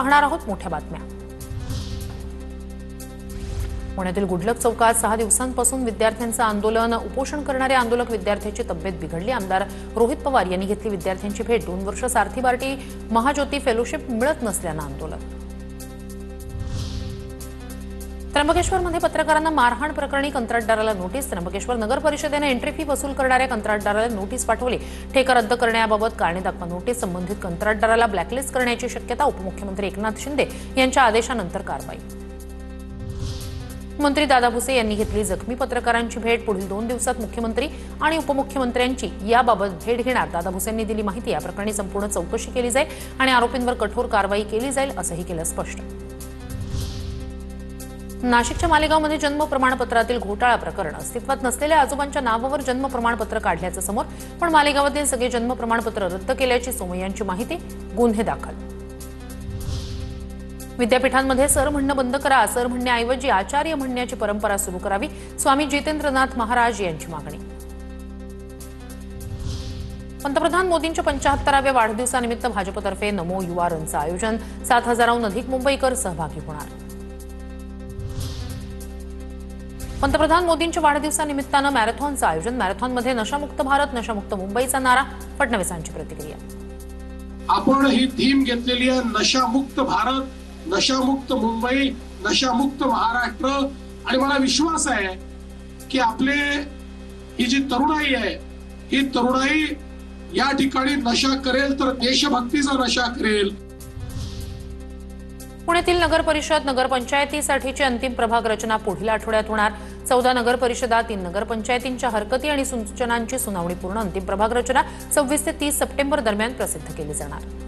पाहणार आहोत मोठ्या बातम्या। पुण्यातील गुडलक चौकात 6 दिवसांपासून विद्यार्थ्यांचं आंदोलन उपोषण करणाऱ्या आंदोलक विद्यार्थ्यांची तब्येत बिघडली। आमदार रोहित पवार यांनी घेतली विद्यार्थ्यांची भेट। 2 वर्ष सारथी बार्टी महाज्योती फेलोशिप मिळत नसल्यानं आंदोलन। त्र्यंबकेश्वरमध्ये पत्रकारांना मारहाण प्रकरणी कंत्राटदाराला नोटीस। त्र्यंबकेश्वर नगर परिषदेने एंट्री फी वसूल करणाऱ्या कंत्राटदाराला नोटीस पाठवली। ठेका रद्द करण्याबाबत कारणे दाखवा नोटीस। संबंधित कंत्राटदाराला ब्लॅकलिस्ट करण्याची शक्यता। उपमुख्यमंत्री एकनाथ शिंदे यांच्या आदेशानंतर कारवाई। मंत्री दादा भुसे यांनी घेतली जखमी पत्रकारांची भेट। पुढील 2 दिवसात मुख्यमंत्री आणि उपमुख्यमंत्र्यांची याबाबत भेट घेणार। दादा भुसेंनी दिली माहिती। या प्रकरणी संपूर्ण चौकशी केली जाईल आणि आरोपींवर कठोर कारवाई केली जाईल असंही केलं स्पष्ट। नाशिकच्या मालेगावमध्ये जन्म प्रमाणपत्रातील घोटाळा प्रकरण। अस्तित्वात नसलेल्या आजोबांच्या नावावर जन्म प्रमाणपत्र काढल्याचं समोर, पण मालेगावातील सगळे जन्म प्रमाणपत्र रद्द केल्याची सोमय्यांची माहिती। गुन्हे दाखल। विद्यापीठांमध्ये सर म्हणणं बंद करा। सर म्हणण्याऐवजी आचार्य म्हणण्याची परंपरा सुरू करावी। स्वामी जितेंद्रनाथ महाराज यांची मागणी। पंतप्रधान मोदींच्या 75व्या वाढदिवसानिमित्त भाजपतर्फे नमो युवा रनचं आयोजन। 7,000हून अधिक मुंबईकर सहभागी होणार। पंतप्रधान मोदींच्या वाढदिवसानिमित्तानं मॅरेथॉनचं आयोजन। मॅरेथॉनमध्ये नशामुक्त भारत नशामुक्त मुंबईचा नारा। फडणवीसांची प्रतिक्रिया। आपण ही थीम घेतलेली आहे, नशामुक्त भारत नशामुक्त मुंबई नशामुक्त महाराष्ट्र। आणि मला विश्वास आहे की आपले ही जी तरुणाई आहे, ही तरुणाई या ठिकाणी नशा करेल तर देशभक्तीचा नशा करेल। पुण्यातील नगर परिषद नगरपंचायतीसाठीची अंतिम प्रभाग रचना पुढील आठवड्यात होणार। 14 नगर परिषदा 3 नगरपंचायतींच्या हरकती आणि सूचनांची सुनावणी पूर्ण। अंतिम प्रभाग रचना 26 ते 30 सप्टेंबर दरम्यान प्रसिद्ध केली जाणार।